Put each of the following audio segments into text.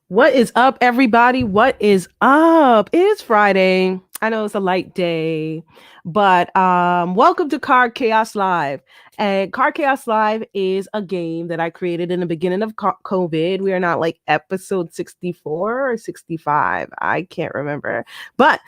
What is up, everybody? What is up? It's Friday. I know it's a light day, but welcome to Card Chaos Live. And Card Chaos Live is a game that I created in the beginning of COVID. We are not like episode 64 or 65. I can't remember. But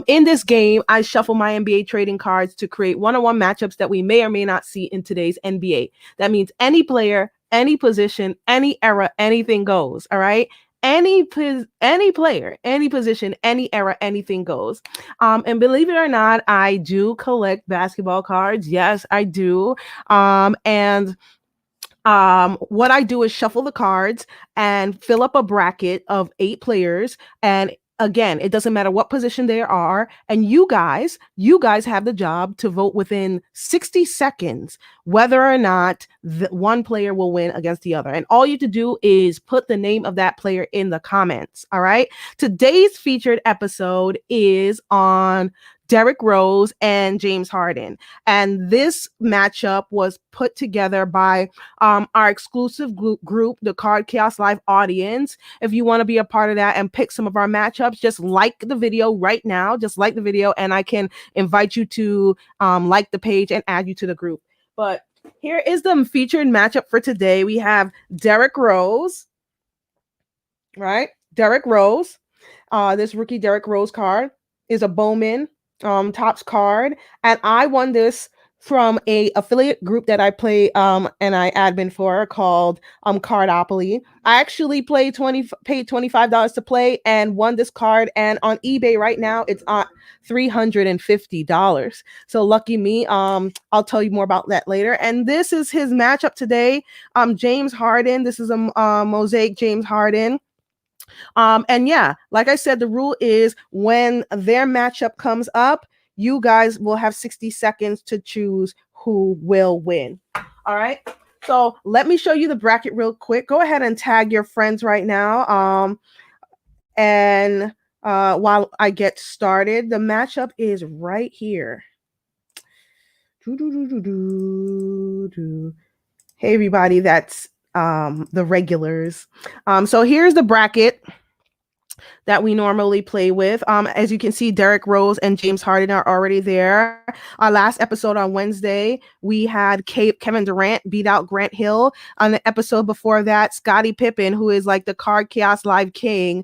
in this game, I shuffle my NBA trading cards to create one-on-one matchups that we may or may not see in today's NBA. That means any player, any position, any era, anything goes. All right, any player, any position, any era, anything goes. And believe it or not, I do collect basketball cards. Yes, I do. And what I do is shuffle the cards and fill up a bracket of 8 players. And again, it doesn't matter what position they are. And you guys have the job to vote within 60 seconds whether or not one player will win against the other. And all you have to do is put the name of that player in the comments. All right. Today's featured episode is on Derrick Rose and James Harden. And this matchup was put together by our exclusive group, the Card Chaos Live audience. If you want to be a part of that and pick some of our matchups, just like the video right now. Just like the video, and I can invite you to like the page and add you to the group. But here is the featured matchup for today. We have Derrick Rose, right? Derrick Rose. This rookie Derrick Rose card is a Bowman Topps card, and I won this from a affiliate group that I play and I admin for called Cardopoly. I actually paid $25 to play and won this card, and on eBay right now it's at $350. So lucky me. I'll tell you more about that later. And this is his matchup today. James Harden. This is a mosaic James Harden. And yeah, like I said, the rule is when their matchup comes up, you guys will have 60 seconds to choose who will win. All right. So let me show you the bracket real quick. Go ahead and tag your friends right now. And while I get started, the matchup is right here. Hey, everybody, that's the regulars. So here's the bracket that we normally play with. As you can see, Derrick Rose and James Harden are already there. Our last episode on Wednesday, we had Kevin Durant beat out Grant Hill. On the episode before that, Scottie Pippen, who is like the Card Chaos Live king,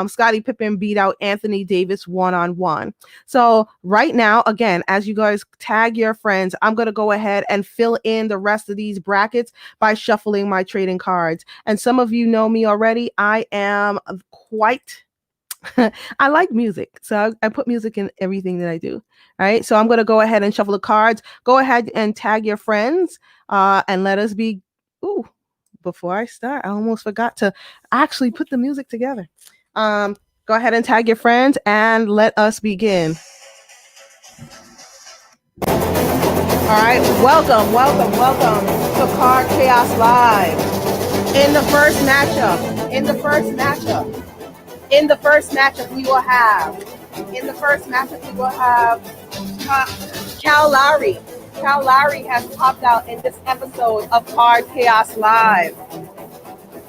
Scottie Pippen beat out Anthony Davis one-on-one. So right now, again, as you guys tag your friends, I'm going to go ahead and fill in the rest of these brackets by shuffling my trading cards. And some of you know me already. I am quite I like music, so I put music in everything that I do. All right, so I'm going to go ahead and shuffle the cards. Go ahead and tag your friends, and let us be. Ooh, before I start, I almost forgot to actually put the music together. Go ahead and tag your friends, and let us begin. All right, welcome to Card Chaos Live. In the first matchup, we will have Cal Lowry. Cal Lowry has popped out in this episode of Card Chaos Live.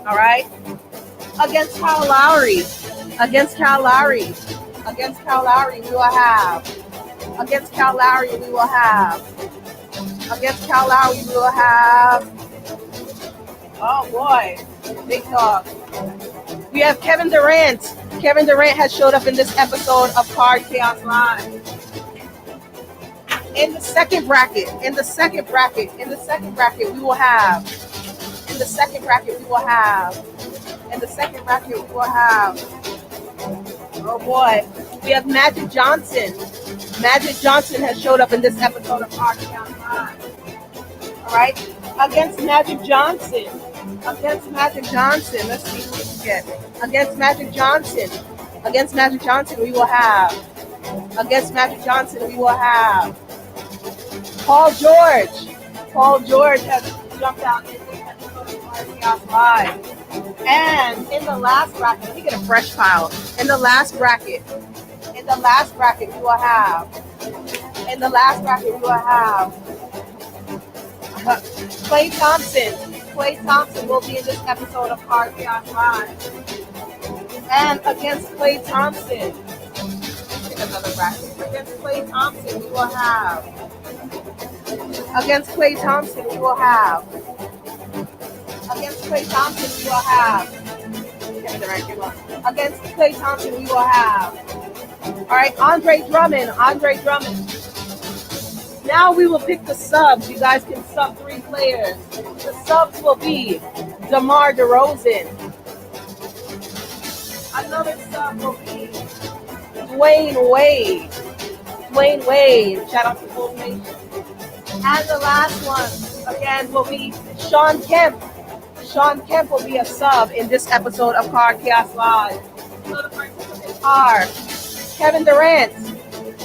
All right, against Cal Lowry, we will have. Oh boy, big dog. We have Kevin Durant. Kevin Durant has showed up in this episode of Card Chaos Live. In the second bracket, we will have. Oh boy, we have Magic Johnson. Magic Johnson has showed up in this episode of Card Chaos Live. All right, against Magic Johnson. Let's see who we can get. Against Magic Johnson, we will have. Paul George. Paul George has jumped out in this episode of Card Chaos Live. And in the last bracket, let me get a fresh pile. In the last bracket, we will have. Klay Thompson will be in this episode of Card Chaos Live. And against Klay Thompson, pick another bracket. Against Klay Thompson, we will have. Against Klay Thompson, we will have. Against Klay Thompson, we will have. Against Klay Thompson, we will have. All right, Andre Drummond. Now we will pick the subs. You guys can sub 3 players. The subs will be DeMar DeRozan. Another sub will be Dwayne Wade. Shout out to Bulls Nation. And the last one, again, will be Shawn Kemp. Shawn Kemp will be a sub in this episode of Card Chaos Live. So the participants are Kevin Durant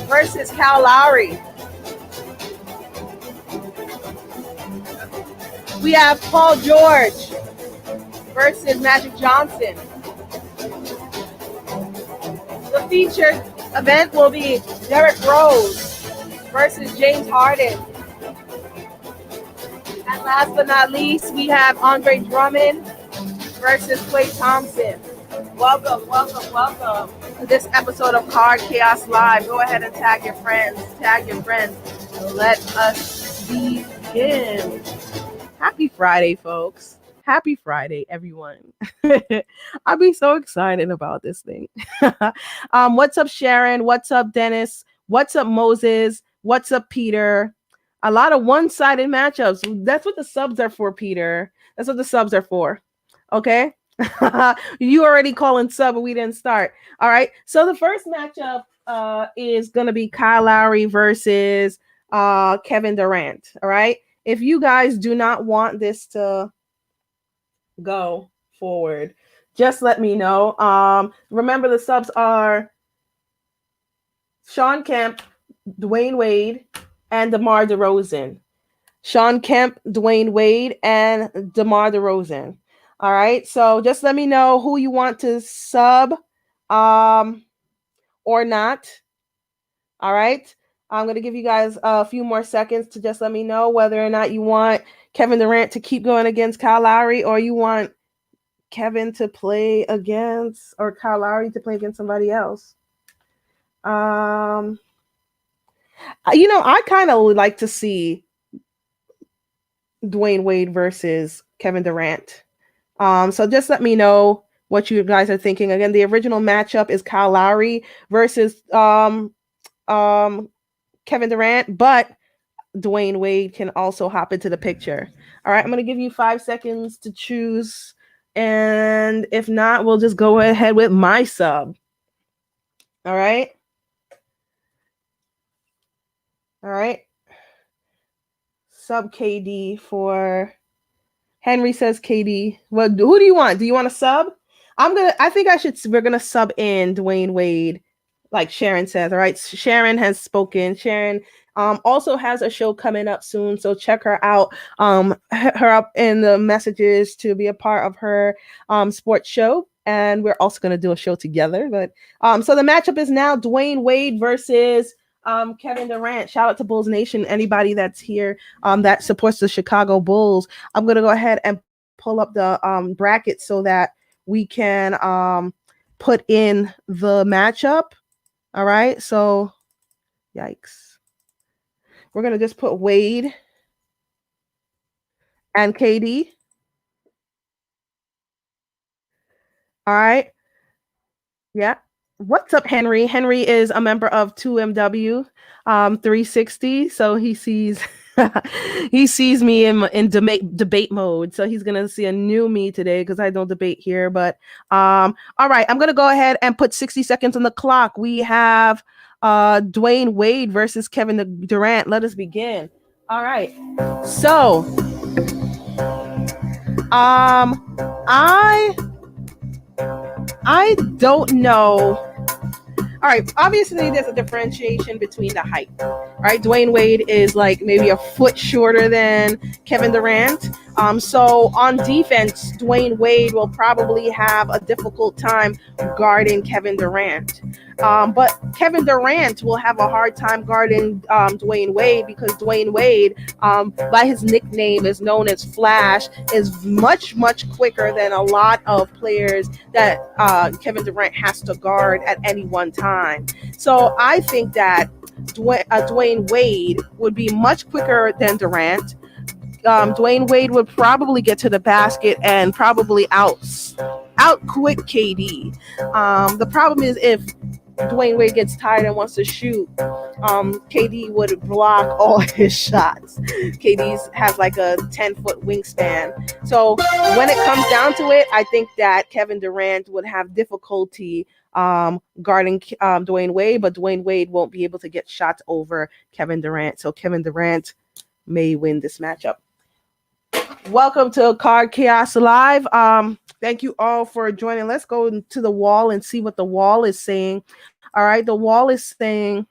versus Kyle Lowry. We have Paul George versus Magic Johnson. The featured event will be Derrick Rose versus James Harden. And last but not least, we have Andre Drummond versus Klay Thompson. Welcome to this episode of Card Chaos Live. Go ahead and tag your friends. Let us begin. Happy Friday, folks. Happy Friday, everyone. I'll be so excited about this thing. What's up, Sharon? What's up, Dennis? What's up, Moses? What's up, Peter? A lot of one-sided matchups. That's what the subs are for, Peter. That's what the subs are for. Okay? You already calling sub, but we didn't start. All right. So the first matchup is going to be Kyle Lowry versus Kevin Durant. All right. If you guys do not want this to go forward, just let me know. Remember, the subs are Shawn Kemp, Dwayne Wade, and DeMar DeRozan. Shawn Kemp, Dwayne Wade, and DeMar DeRozan. All right. So just let me know who you want to sub or not. All right. I'm going to give you guys a few more seconds to just let me know whether or not you want Kevin Durant to keep going against Kyle Lowry, or you want Kevin to play against, or Kyle Lowry to play against somebody else. I kind of would like to see Dwayne Wade versus Kevin Durant. So just let me know what you guys are thinking. Again, the original matchup is Kyle Lowry versus Kevin Durant, but Dwayne Wade can also hop into the picture. All right, I'm going to give you 5 seconds to choose. And if not, we'll just go ahead with my sub. All right. Sub KD for Henry says KD. Well, who do you want? Do you want a sub? We're going to sub in Dwayne Wade, like Sharon says. All right. Sharon has spoken. Sharon also has a show coming up soon, so check her out. Her up in the messages to be a part of her sports show, and we're also going to do a show together. But so the matchup is now Dwayne Wade versus Kevin Durant. Shout out to Bulls Nation. Anybody that's here that supports the Chicago Bulls. I'm going to go ahead and pull up the bracket so that we can put in the matchup. All right. So, yikes. We're going to just put Wade and KD. All right. Yeah. What's up, Henry? Henry is a member of 2MW 360. So he sees he sees me in debate mode. So he's gonna see a new me today because I don't debate here. But all right, I'm gonna go ahead and put 60 seconds on the clock. We have Dwayne Wade versus Kevin Durant. Let us begin. All right. So I don't know. All right, obviously there's a differentiation between the height. All right, Dwayne Wade is like maybe a foot shorter than Kevin Durant. So on defense, Dwayne Wade will probably have a difficult time guarding Kevin Durant. But Kevin Durant will have a hard time guarding Dwayne Wade, because Dwayne Wade, by his nickname, is known as Flash, is much quicker than a lot of players that Kevin Durant has to guard at any one time. So I think that Dwayne Wade would be much quicker than Durant. Dwayne Wade would probably get to the basket and probably out quick KD. The problem is, if Dwayne Wade gets tired and wants to shoot, KD would block all his shots. KD has like a 10-foot wingspan. So when it comes down to it, I think that Kevin Durant would have difficulty guarding Dwayne Wade, but Dwayne Wade won't be able to get shots over Kevin Durant. So Kevin Durant may win this matchup. Welcome to Card Chaos Live. Thank you all for joining. Let's go to the wall and see what the wall is saying. All right, the wall is saying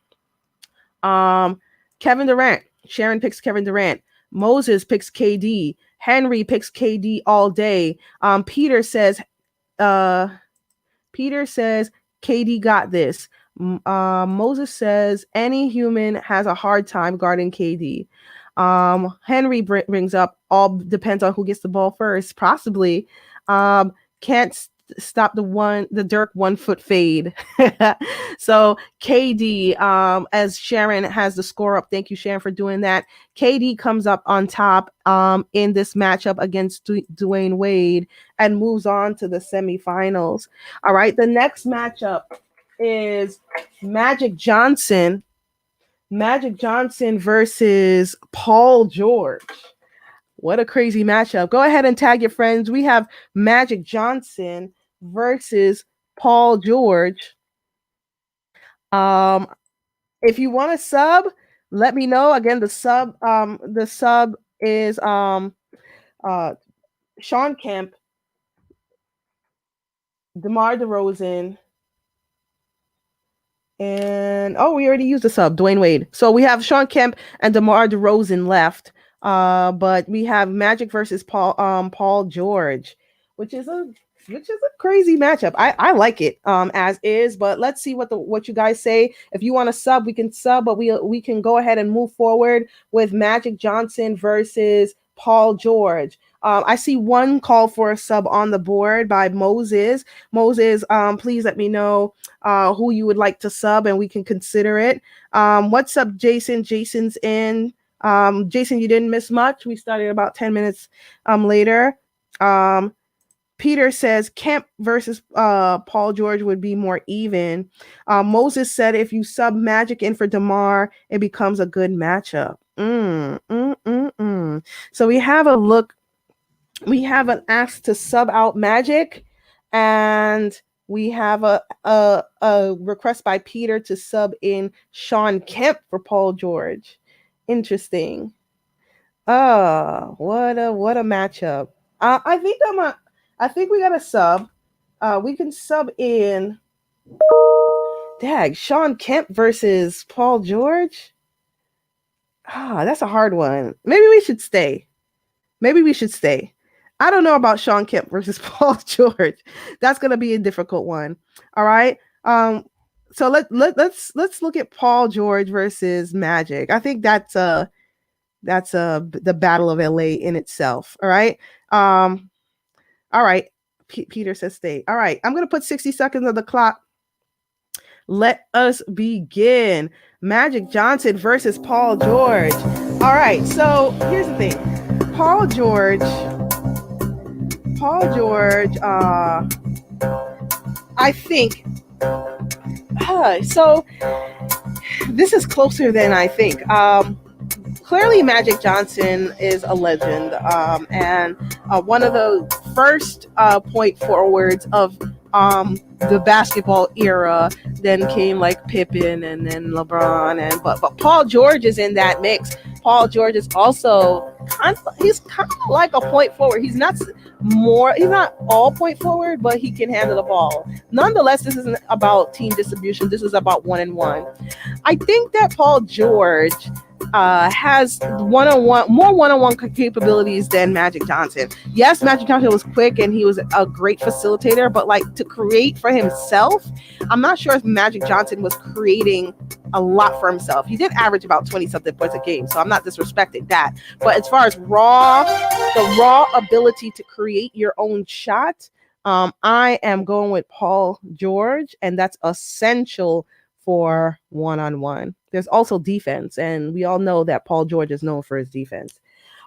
Kevin Durant. Sharon picks Kevin Durant. Moses picks KD. Henry picks KD all day. Peter says KD got this. Moses says any human has a hard time guarding KD. Henry brings up all depends on who gets the ball first. Possibly. Can't stop the Dirk 1 foot fade. So KD, as Sharon has the score up. Thank you, Sharon, for doing that. KD comes up on top in this matchup against Dwayne Wade and moves on to the semifinals. All right, the next matchup is Magic Johnson versus Paul George. What a crazy matchup. Go ahead and tag your friends. We have Magic Johnson versus Paul George. If you want to sub, let me know. Again, the sub is Sean Kemp, DeMar DeRozan, and we already used the sub, Dwayne Wade. So we have Sean Kemp and DeMar DeRozan left. But we have Magic versus Paul George, which is a crazy matchup. I like it as is, but let's see what you guys say. If you want to sub, we can sub, but we can go ahead and move forward with Magic Johnson versus Paul George. I see one call for a sub on the board by Moses. Moses, please let me know who you would like to sub, and we can consider it. What's up, Jason? Jason's in. Jason, you didn't miss much. We started about 10 minutes later. Peter says Kemp versus Paul George would be more even. Moses said if you sub Magic in for DeMar, it becomes a good matchup. So we have a look. We have an ask to sub out Magic, and we have a request by Peter to sub in Sean Kemp for Paul George. Interesting. What a matchup. I think we got a sub. We can sub in Sean Kemp versus Paul George. That's a hard one. Maybe we should stay. I don't know about Sean Kemp versus Paul George. That's gonna be a difficult one. All right. So let's look at Paul George versus Magic. I think that's the Battle of LA in itself. All right. All right. Peter says stay. All right. I'm gonna put 60 seconds on the clock. Let us begin. Magic Johnson versus Paul George. All right. So here's the thing. Paul George. I think. So this is closer than I think. Clearly, Magic Johnson is a legend, and one of the first point forwards of the basketball era. Then came like Pippen and then LeBron, but Paul George is in that mix. Paul George is also he's kind of like a point forward. He's not all point forward, but he can handle the ball. Nonetheless, this isn't about team distribution. This is about 1-on-1. I think that Paul George has more one-on-one capabilities than Magic Johnson. Yes, Magic Johnson was quick and he was a great facilitator, but like to create for himself, I'm not sure if Magic Johnson was creating a lot for himself. He did average about 20 something points a game, so I'm not disrespecting that. But as far as the raw ability to create your own shot, I am going with Paul George, and that's essential for one-on-one. There's also defense, and we all know that Paul George is known for his defense.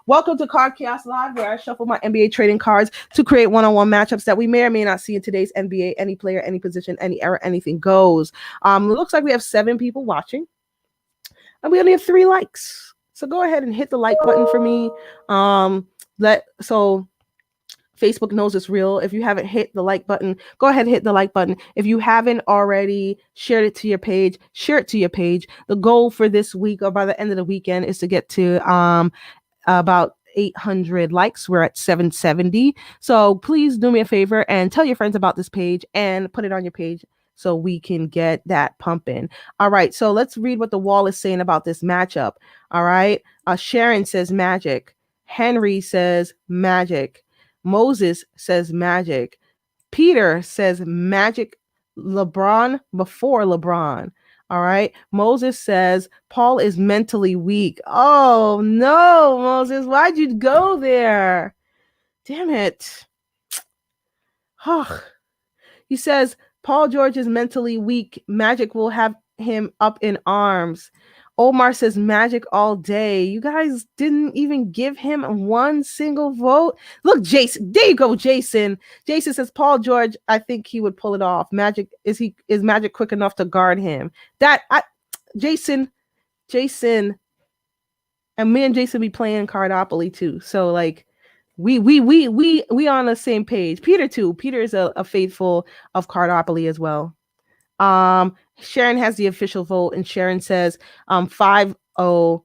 Welcome to Card Chaos Live, where I shuffle my NBA trading cards to create one-on-one matchups that we may or may not see in today's NBA. Any player, any position, any era, anything goes. It looks like we have 7 people watching, and we only have 3 likes. So go ahead and hit the like button for me. Facebook knows it's real. If you haven't hit the like button, go ahead and hit the like button. If you haven't already shared it to your page, share it to your page. The goal for this week or by the end of the weekend is to get to about 800 likes. We're at 770. So please do me a favor and tell your friends about this page and put it on your page so we can get that pumping. All right, so let's read what the wall is saying about this matchup. All right, Sharon says Magic. Henry says Magic. Moses says Magic. Peter says Magic. LeBron before LeBron. All right. Moses says Paul is mentally weak. Oh no, Moses, why'd you go there? Damn it. Oh. He says Paul George is mentally weak. Magic will have him up in arms. Omar says Magic all day. You guys didn't even give him one single vote. Look, Jason. There you go, Jason. Jason says Paul George, I think he would pull it off. Magic is Magic quick enough to guard him? Jason, and me and Jason be playing Cardopoly too. So like we on the same page. Peter too. Peter is a faithful of Cardopoly as well. Sharon has the official vote, and Sharon says 5-0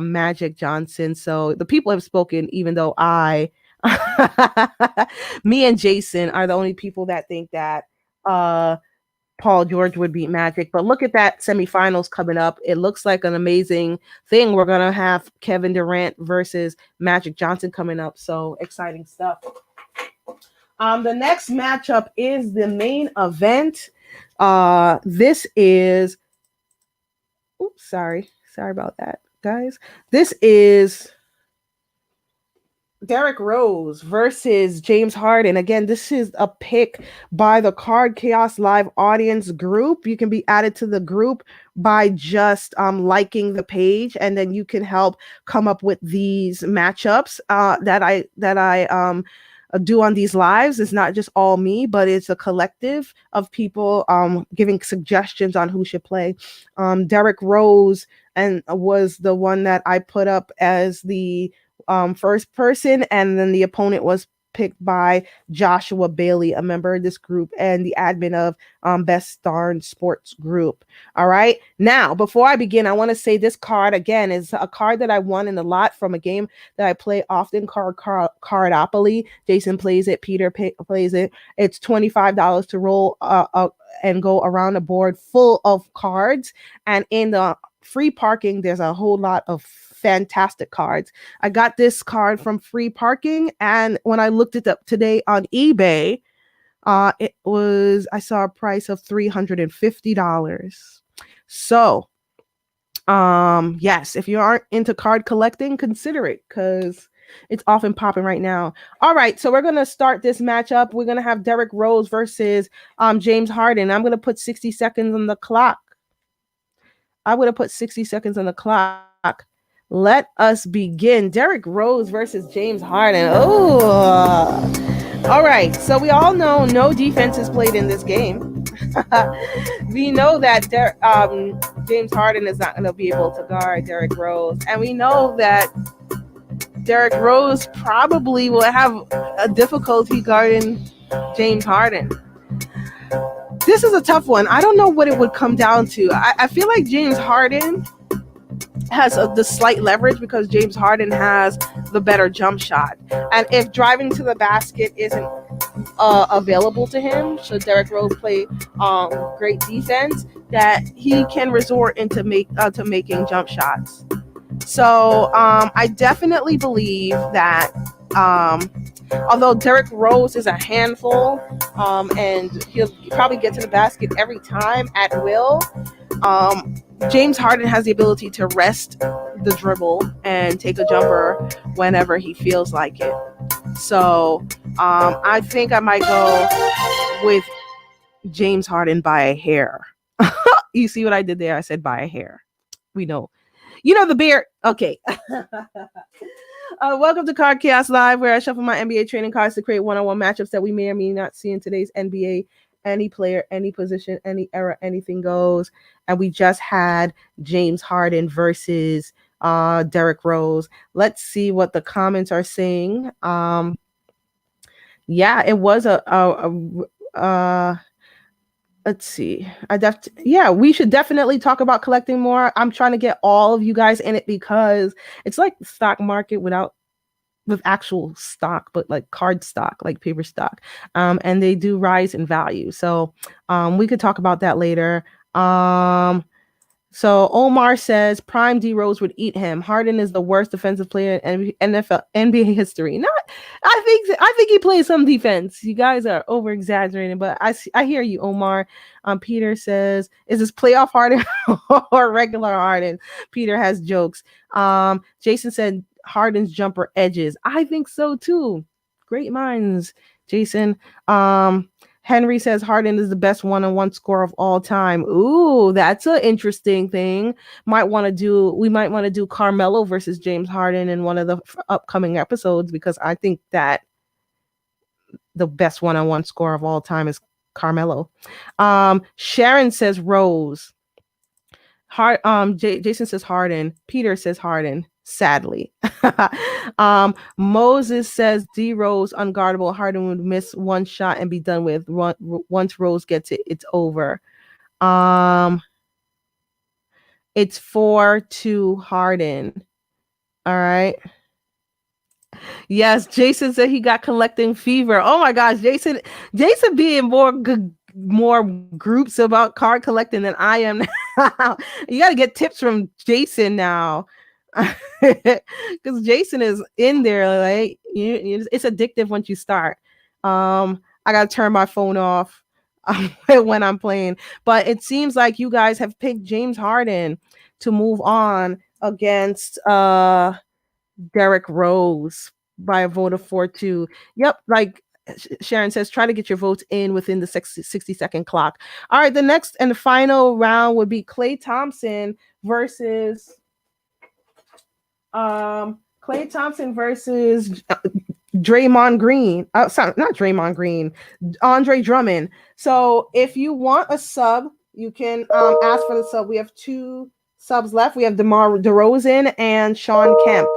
Magic Johnson. So the people have spoken, even though me and Jason are the only people that think that Paul George would beat Magic. But look at that semifinals coming up. It looks like an amazing thing. We're gonna have Kevin Durant versus Magic Johnson coming up. So exciting stuff. The next matchup is the main event. This is, oops, sorry about that, guys. This is Derrick Rose versus James Harden. Again, this is a pick by the Card Chaos Live audience group. You can be added to the group by just liking the page, and then you can help come up with these matchups that I do on these lives. It's not just all me, but it's a collective of people giving suggestions on who should play. Derrick Rose was the one that I put up as the first person, and then the opponent was picked by Joshua Bailey, a member of this group and the admin of Best Darn Sports Group. All right. Now, before I begin, I want to say this card again is a card that I won in a lot from a game that I play often, Cardopoly. Jason plays it. Peter plays it. It's $25 to roll and go around a board full of cards. And in the free parking, there's a whole lot of fantastic cards. I got this card from free parking, and when I looked it up today on eBay, I saw a price of $350. So yes, if you aren't into card collecting, consider it, because it's often popping right now. All right, so we're gonna start this matchup. We're gonna have Derrick Rose versus James Harden. I'm gonna put 60 seconds on the clock. Let us begin. Derrick Rose versus James Harden. Oh, all right. So we all know no defense is played in this game. We know that James Harden is not going to be able to guard Derrick Rose, and we know that Derrick Rose probably will have a difficulty guarding James Harden. This is a tough one. I don't know what it would come down to. I feel like James Harden has the slight leverage because James Harden has the better jump shot. And if driving to the basket isn't available to him, should Derrick Rose play great defense, that he can resort into to making jump shots. So I definitely believe that although Derrick Rose is a handful, and he'll probably get to the basket every time at will, um, James Harden has the ability to rest the dribble and take a jumper whenever he feels like it. So I think I might go with James Harden by a hair. You see what I did there? I said by a hair. We know. You know the beard. Okay. Welcome to Card Chaos Live, where I shuffle my NBA trading cards to create one-on-one matchups that we may or may not see in today's NBA. Any player, any position, any era, anything goes. And we just had James Harden versus Derrick Rose. Let's see what the comments are saying. Yeah, it was let's see. We should definitely talk about collecting more. I'm trying to get all of you guys in it because it's like the stock market with actual stock, but like card stock, like paper stock. And they do rise in value. So we could talk about that later. So Omar says Prime D Rose would eat him. Harden is the worst defensive player in NFL NBA history. I think he plays some defense. You guys are over exaggerating, but I hear you, Omar. Peter says, is this playoff Harden or regular Harden? Peter has jokes. Jason said Harden's jumper edges. I think so too. Great minds, Jason. Henry says Harden is the best one-on-one scorer of all time. Ooh, that's an interesting thing. We might want to do Carmelo versus James Harden in one of the upcoming episodes, because I think that the best one-on-one scorer of all time is Carmelo. Sharon says Rose. Jason says Harden. Peter says Harden. Sadly. Moses says D Rose unguardable. Harden would miss one shot and be done with. Once Rose gets it, it's over. It's 4-2 Harden. All right. Yes, Jason said he got collecting fever. Oh my gosh, Jason being more groups about card collecting than I am now. You got to get tips from Jason now. Because Jason is in there, like it's addictive once you start. I gotta turn my phone off when I'm playing, but it seems like you guys have picked James Harden to move on against Derrick Rose by a vote of 4-2. Yep, like Sharon says, try to get your votes in within the 60-second clock. All right, the next and the final round would be Klay Thompson versus Draymond Green. Sorry, not Draymond Green. Andre Drummond. So if you want a sub, you can ask for the sub. We have 2 subs left. We have DeMar DeRozan and Sean Kemp.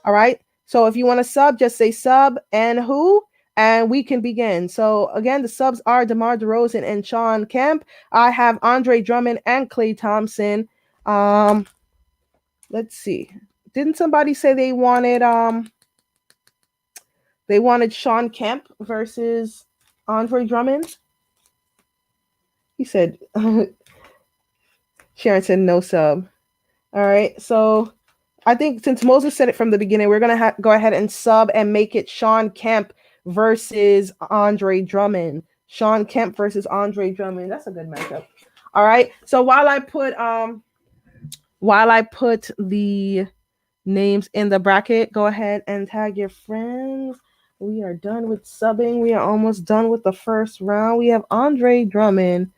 All right. So if you want a sub, just say sub and who, and we can begin. So again, the subs are DeMar DeRozan and Sean Kemp. I have Andre Drummond and Klay Thompson. Let's see. Didn't somebody say they wanted Sean Kemp versus Andre Drummond? He said Sharon said no sub. All right. So I think since Moses said it from the beginning, we're going to go ahead and sub and make it Sean Kemp versus Andre Drummond. Sean Kemp versus Andre Drummond. That's a good matchup. All right. So while I put the names in the bracket, go ahead and tag your friends. We are done with subbing. We are almost done with the first round. We have Andre Drummond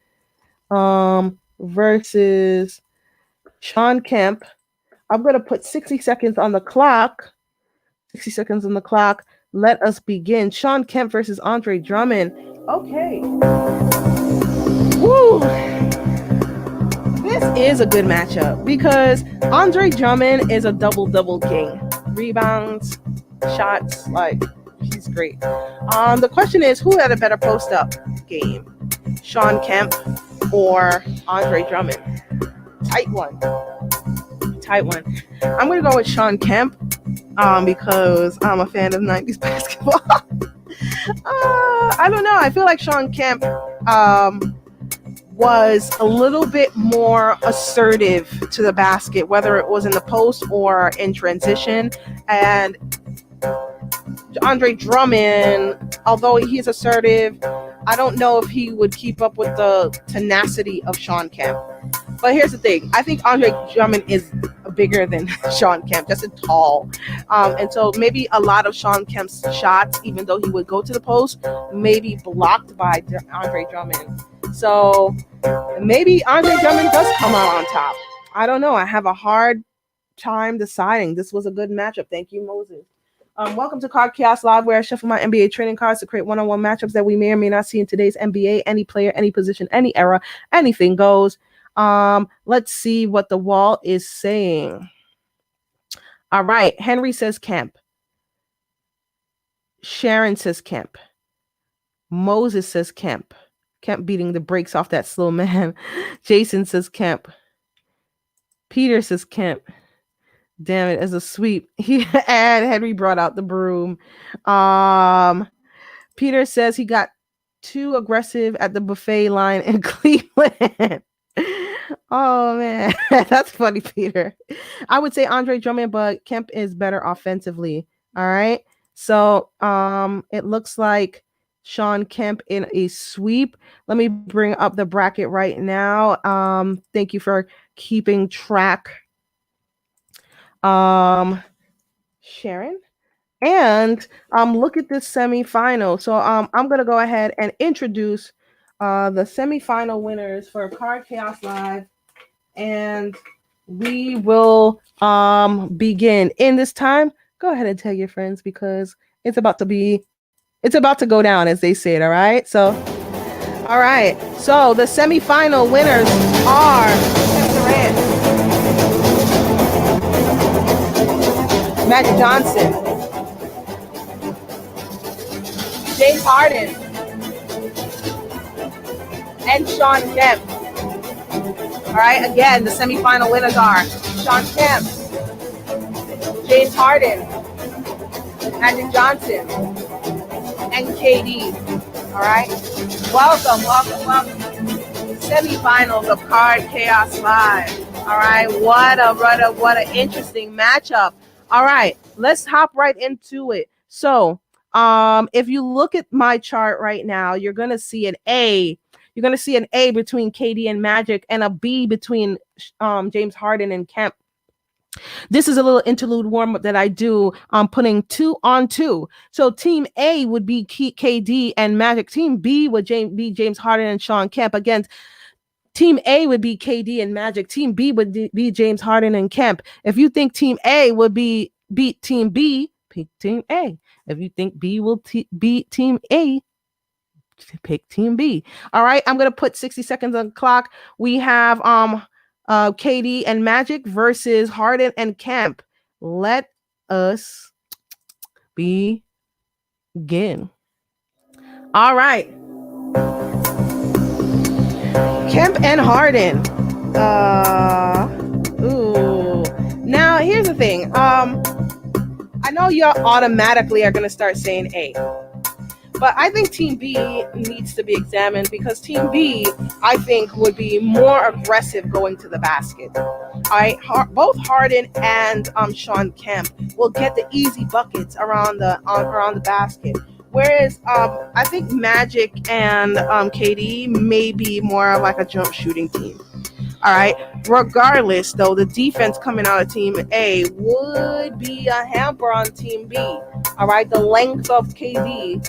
versus Sean Kemp. I'm going to put 60 seconds on the clock. 60 seconds on the clock. Let us begin. Sean Kemp versus Andre Drummond. Okay. Woo! This is a good matchup because Andre Drummond is a double-double king. Rebounds, shots, like, he's great. The question is, who had a better post-up game? Sean Kemp or Andre Drummond? Tight one. I'm going to go with Sean Kemp because I'm a fan of 90s basketball. I don't know. I feel like Sean Kemp was a little bit more assertive to the basket, whether it was in the post or in transition. And Andre Drummond, although he's assertive, I don't know if he would keep up with the tenacity of Sean Kemp. But here's the thing. I think Andre Drummond is bigger than Sean Kemp, just a tall. And so maybe a lot of Sean Kemp's shots, even though he would go to the post, may be blocked by Andre Drummond. So maybe Andre Drummond does come out on top. I don't know. I have a hard time deciding. This was a good matchup. Thank you, Moses. Welcome to Card Chaos Live, where I shuffle my NBA trading cards to create one-on-one matchups that we may or may not see in today's NBA. Any player, any position, any era, anything goes. Let's see what the wall is saying. All right. Henry says Kemp. Sharon says Kemp. Moses says Kemp. Kemp beating the brakes off that slow man. Jason says Kemp. Peter says Kemp. Damn it, as a sweep. And Henry brought out the broom. Peter says he got too aggressive at the buffet line in Cleveland. Oh man, that's funny, Peter. I would say Andre Drummond, but Kemp is better offensively. All right. So it looks like Sean Kemp in a sweep. Let me bring up the bracket right now. Thank you for keeping track. Sharon. And look at this semifinal. So I'm gonna go ahead and introduce the semifinal winners for Card Chaos Live, and we will begin. In this time, go ahead and tell your friends because it's about to go down, as they say it. All right. So the semifinal winners are Kevin Durant, Magic Johnson, James Harden, and Sean Kemp. All right, again, the semifinal winners are Sean Kemp, James Harden, Magic Johnson, and KD. All right, welcome. Semifinals of Card Chaos Live. All right, what an interesting matchup. All right, let's hop right into it. So, if you look at my chart right now, you're gonna see an A. You're gonna see an A between KD and Magic, and a B between James Harden and Kemp. This is a little interlude warm-up that I do. I'm putting 2 on 2. So Team A would be KD and Magic. Team B would be James Harden and Sean Kemp. Again, Team A would be KD and Magic. Team B would be James Harden and Kemp. If you think Team A would beat Team B, pick Team A. If you think B will beat Team A, pick Team B. All right, I'm going to put 60 seconds on the clock. We have KD and Magic versus Harden and Kemp. Let us begin. All right. Kemp and Harden. Now, here's the thing. I know you automatically are going to start saying A. But I think Team B needs to be examined because Team B, I think, would be more aggressive going to the basket. All right, both Harden and Sean Kemp will get the easy buckets around the basket. Whereas I think Magic and KD may be more like a jump shooting team. All right. Regardless, though, the defense coming out of Team A would be a hamper on Team B. All right. The length of KD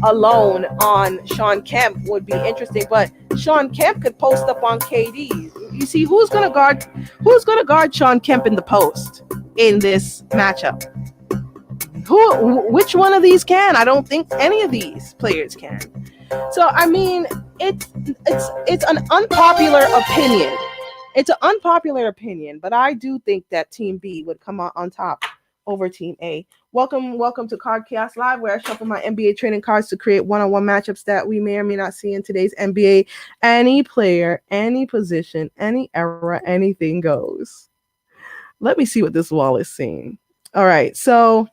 alone on Sean Kemp would be interesting, but Sean Kemp could post up on KD. You see, who's gonna guard Sean Kemp in the post in this matchup? Which one of these can? I don't think any of these players can. So I mean, it's an unpopular opinion. It's an unpopular opinion, but I do think that Team B would come out on top over Team A. Welcome to Card Chaos Live, where I shuffle my NBA trading cards to create one-on-one matchups that we may or may not see in today's NBA. Any player, any position, any era, anything goes. Let me see what this wall is saying. All right, so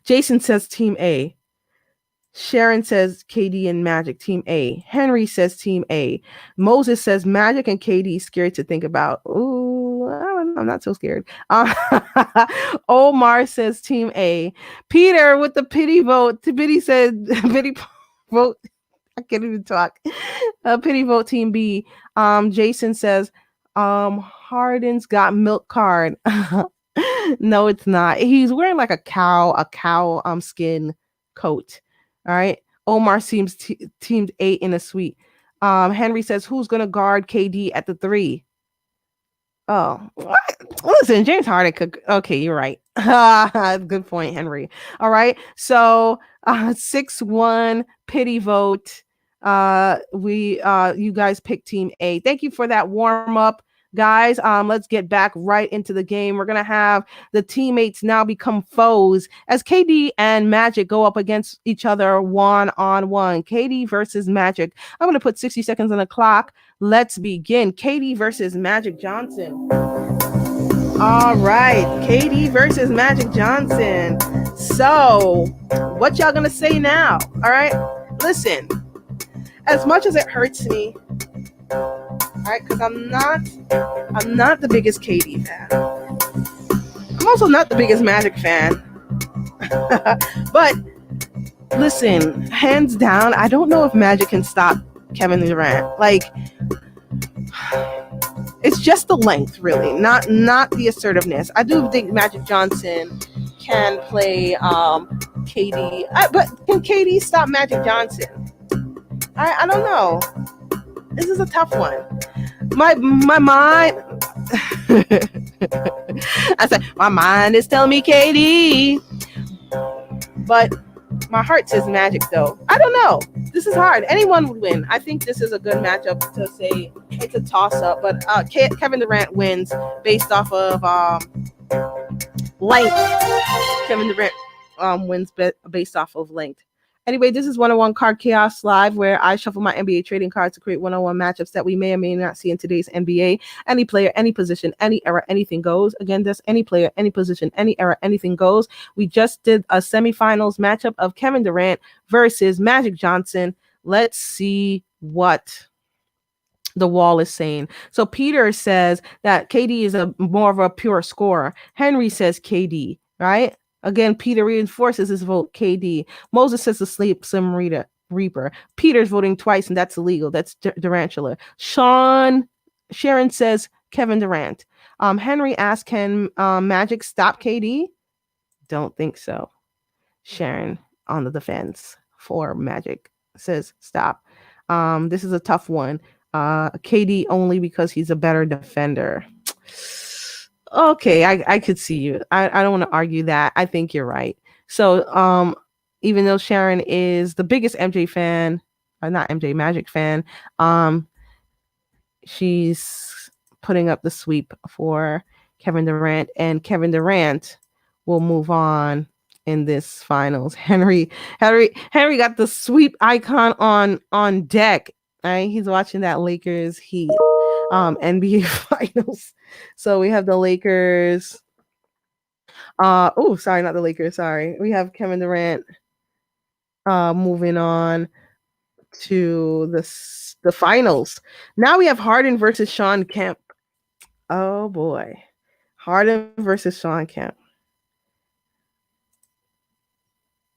Jason says Team A. Sharon says KD and Magic, Team A. Henry says Team A. Moses says Magic and KD scared to think about. Ooh, I'm not so scared. Omar says Team A. Peter with the pity vote. Pity said pity vote. I can't even talk. Pity vote Team B. Jason says Harden's got milk card. No, it's not. He's wearing like a cow skin coat. All right. Omar seems teamed 8 in a suite. Henry says, who's gonna guard KD at the 3? Oh, what? Listen, James Harden could. Okay, you're right. Good point, Henry. All right. So 6-1 pity vote. You guys pick Team A. Thank you for that warm up, guys. Let's get back right into the game. We're gonna have the teammates now become foes as KD and Magic go up against each other 1-on-1. KD versus Magic. I'm gonna put 60 seconds on the clock. Let's begin. KD versus Magic Johnson. All right, KD versus Magic Johnson. So, what y'all gonna say now? All right, listen. As much as it hurts me, all right, because I'm not the biggest KD fan. I'm also not the biggest Magic fan. But listen, hands down, I don't know if Magic can stop Kevin Durant. Like, it's just the length, really, not the assertiveness. I do think Magic Johnson can play KD, but can KD stop Magic Johnson? I don't know. This is a tough one. My mind. I said my mind is telling me KD, but my heart says Magic. Though I don't know. This is hard. Anyone would win. I think this is a good matchup to say it's a toss-up, but Kevin Durant wins based off of length. Kevin Durant wins based off of length. Anyway, this is 101 Card Chaos Live, where I shuffle my NBA trading cards to create 101 matchups that we may or may not see in today's NBA. Any player, any position, any era, anything goes. Again, that's any player, any position, any era, anything goes. We just did a semifinals matchup of Kevin Durant versus Magic Johnson. Let's see what the wall is saying. So Peter says that KD is more of a pure scorer. Henry says KD, right? Again, Peter reinforces his vote, KD. Moses says the Slim Reaper. Peter's voting twice, and that's illegal. That's Durantula. Sharon says Kevin Durant. Henry asked, can Magic stop KD? Don't think so. Sharon on the defense for Magic says stop. This is a tough one. KD only because he's a better defender. Okay, I could see you. I don't want to argue that. I think you're right. So, even though Sharon is the biggest MJ fan, not MJ Magic fan, she's putting up the sweep for Kevin Durant, and Kevin Durant will move on in this finals. Henry got the sweep icon on deck. Right? He's watching that Lakers Heat NBA finals. So we have the Lakers. Sorry, not the Lakers. Sorry. We have Kevin Durant moving on to the finals. Now we have Harden versus Shawn Kemp. Oh boy. Harden versus Shawn Kemp.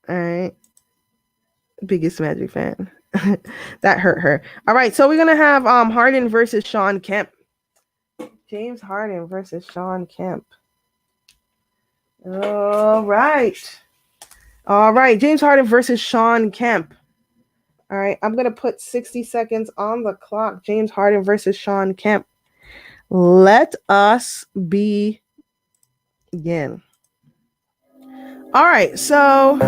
All right. Biggest Magic fan. That hurt her. All right, so we're gonna have Harden versus Shawn Kemp. James Harden versus Shawn Kemp. All right. James Harden versus Shawn Kemp. All right, I'm gonna put 60 seconds on the clock. James Harden versus Shawn Kemp. Let us begin. All right, so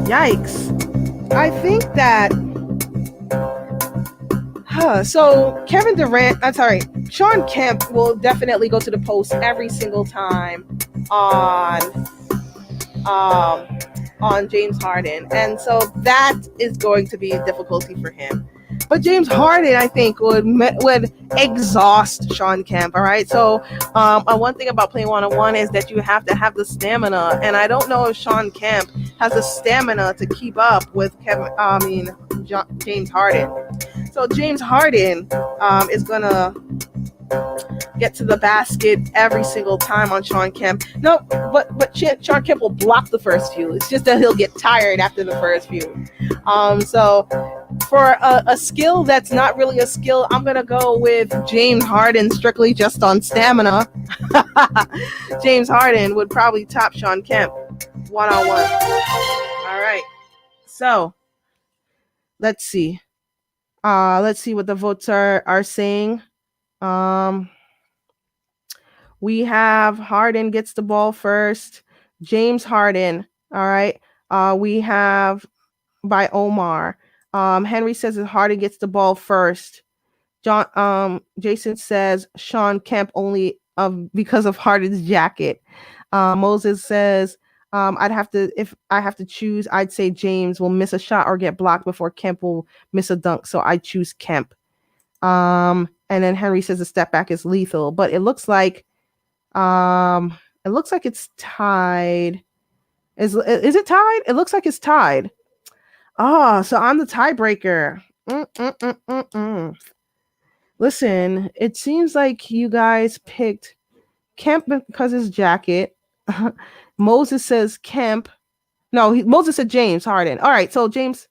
yikes. I think that so Kevin Durant, Shawn Kemp will definitely go to the post every single time on James Harden. And so that is going to be a difficulty for him. But James Harden, I think, would exhaust Sean Kemp. All right. So, one thing about playing 1-on-1 is that you have to have the stamina, and I don't know if Sean Kemp has the stamina to keep up with James Harden. So James Harden is gonna get to the basket every single time on Sean Kemp. No, but Sean Kemp will block the first few. It's just that he'll get tired after the first few. So for a skill that's not really a skill, I'm gonna go with James Harden strictly just on stamina. James Harden would probably top Sean Kemp 1-on-1. All right. So let's see. Let's see what the votes are saying. We have Harden gets the ball first. James Harden. All right. We have by Omar. Henry says that Harden gets the ball first. Jason says Sean Kemp only because of Harden's jacket. Moses says if I have to choose, I'd say James will miss a shot or get blocked before Kemp will miss a dunk. So I choose Kemp. And then Henry says the step back is lethal, but it looks like it's tied. Is it tied? It looks like it's tied. Oh, so I'm the tiebreaker. Listen, it seems like you guys picked Kemp because his jacket. Moses says Kemp. No, Moses said James Harden. All right, so James.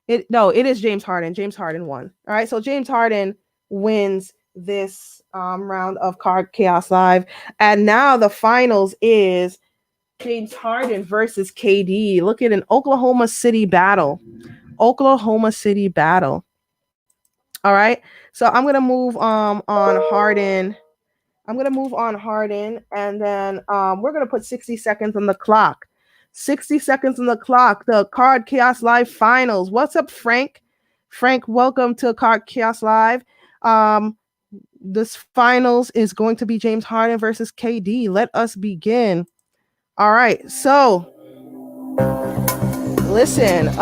It is James Harden. James Harden won. All right, so James Harden wins this round of Card Chaos Live, and now the finals is James Harden versus KD. Look at an Oklahoma City battle. Oklahoma City battle. All right, so I'm gonna move on Harden. I'm gonna move on Harden, and then we're gonna put 60 seconds on the clock. 60 seconds on the clock. The Card Chaos Live finals. What's up, Frank? Frank, welcome to Card Chaos Live. This finals is going to be James Harden versus KD. Let us begin. All right, so listen.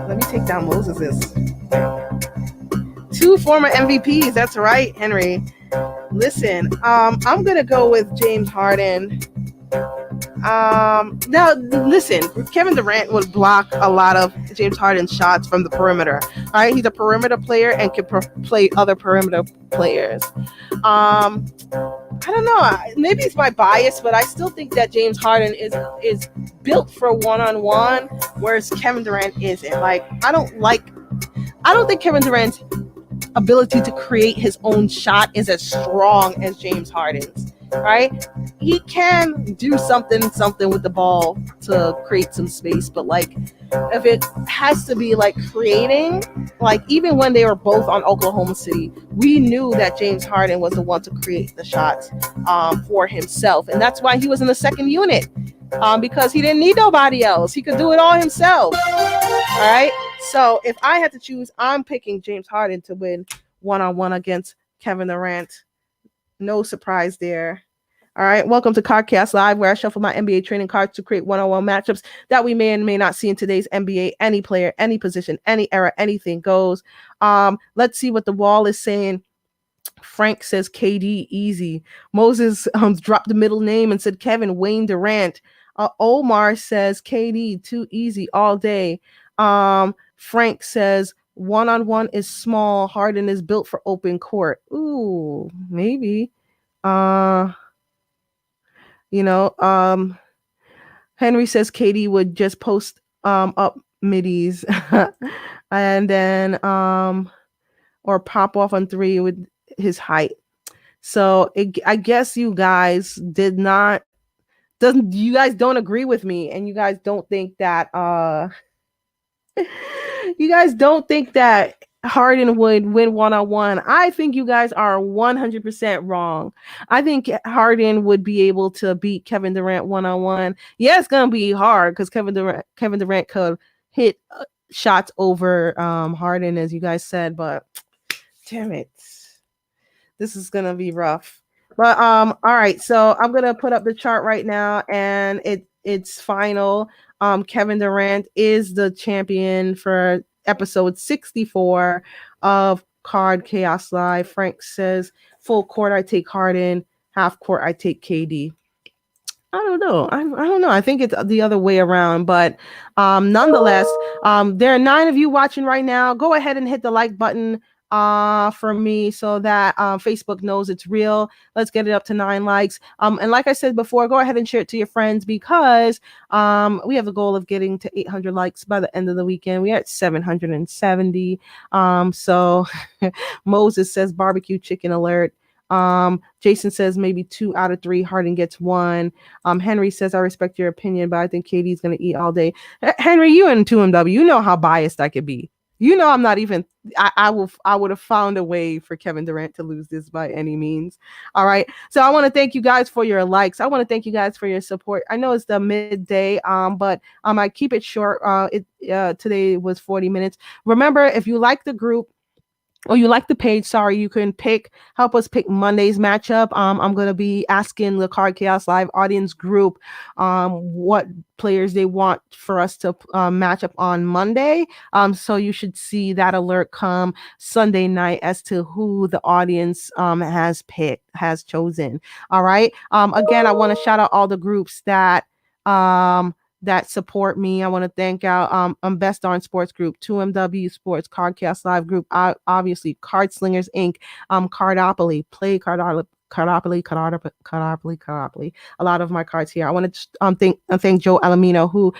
Let me take down Moses's. 2 former MVPs. That's right, Henry. Listen, I'm gonna go with James Harden. Now listen, Kevin Durant would block a lot of James Harden's shots from the perimeter. All right, he's a perimeter player and can play other perimeter players. I don't know. Maybe it's my bias, but I still think that James Harden is built for 1-on-1, whereas Kevin Durant isn't. Like, I don't think Kevin Durant's ability to create his own shot is as strong as James Harden's. Right? He can do something with the ball to create some space, but like if it has to be like creating, like even when they were both on Oklahoma City, we knew that James Harden was the one to create the shots for himself, and that's why he was in the second unit, because he didn't need nobody else. He could do it all himself. All right. So if I had to choose, I'm picking James Harden to win 1-on-1 against Kevin Durant. No surprise there. All right. Welcome to Cardcast Live, where I shuffle my NBA trading cards to create 1-on-1 matchups that we may and may not see in today's NBA. Any player, any position, any era, anything goes. Let's see what the wall is saying. Frank says KD easy. Moses dropped the middle name and said Kevin Wayne Durant. Omar says KD too easy all day. Frank says 1-on-1 is small. Harden is built for open court. Ooh, maybe. Henry says KD would just post up middies and then or pop off on 3 with his height. So I guess you guys you guys don't agree with me, and you guys don't think that Harden would win 1-on-1. I think you guys are 100% wrong. I think Harden would be able to beat Kevin Durant 1-on-1. Yeah, it's gonna be hard because Kevin Durant could hit shots over Harden, as you guys said, but damn it, this is gonna be rough. But all right, so I'm gonna put up the chart right now, and it's final. Kevin Durant is the champion for episode 64 of Card Chaos Live. Frank says, full court, I take Harden. Half court, I take KD. I don't know. I don't know. I think it's the other way around. But nonetheless, there are 9 of you watching right now. Go ahead and hit the like button for me so that Facebook knows it's real. Let's get it up to 9 likes. And like I said before, go ahead and share it to your friends because we have a goal of getting to 800 likes by the end of the weekend. We're at 770. So Moses says barbecue chicken alert. Jason says maybe 2 out of 3. Harden gets 1. Henry says I respect your opinion, but I think KD's gonna eat all day. Henry, you and 2MW, you know how biased I could be. You know I'm not even. I would have found a way for Kevin Durant to lose this by any means. All right. So I want to thank you guys for your likes. I want to thank you guys for your support. I know it's the midday, but I keep it short. Today was 40 minutes. Remember, if you like the group, or you like the page, sorry, you can help us pick Monday's matchup. I'm going to be asking the Card Chaos Live audience group what players they want for us to match up on Monday. So you should see that alert come Sunday night as to who the audience has chosen. All right. Again, I want to shout out all the groups that support me. I want to thank our Best Darn Sports Group, 2MW Sports, Cardcast Live Group, obviously Card Slingers Inc., Cardopoly, Play Cardopoly. A lot of my cards here. I want to thank Joe Alamino,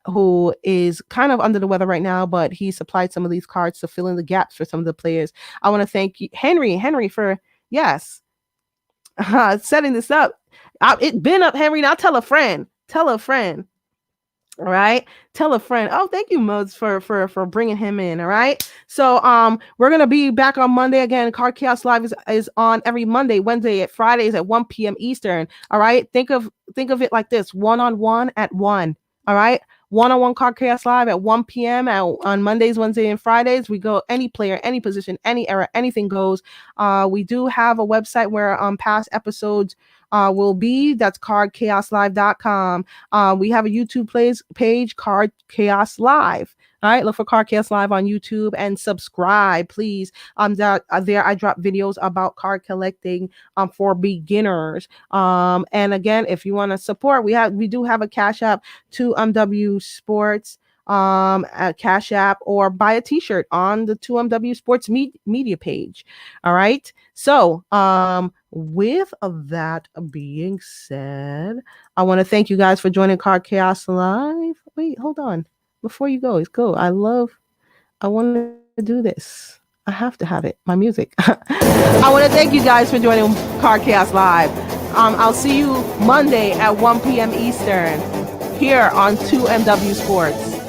who is kind of under the weather right now, but he supplied some of these cards to fill in the gaps for some of the players. I want to thank Henry for setting this up. It's been up, Henry. Now tell a friend. All right. Tell a friend. Oh, thank you, Modes, for bringing him in. All right. So we're gonna be back on Monday again. Card Chaos Live is on every Monday, Wednesday, at Fridays at 1 p.m. Eastern. All right. Think of it like this: 1-on-1 at 1. All right. 1-on-1 Card Chaos Live at 1 p.m. on Mondays, Wednesdays, and Fridays. We go any player, any position, any era, anything goes. We do have a website where past episodes will be. That's cardchaoslive.com. We have a YouTube page, Card Chaos Live. All right, look for Card Chaos Live on YouTube and subscribe, please. There I drop videos about card collecting for beginners. And again, if you want to support, we do have a Cash App, 2MW Sports at Cash App, or buy a t-shirt on the 2MW Sports media page. All right. So with that being said, I want to thank you guys for joining Card Chaos Live. Wait, hold on. Before you go, I want to do this. I have to have it. My music. I want to thank you guys for joining Card Chaos Live. I'll see you Monday at 1 p.m. Eastern here on 2MW Sports.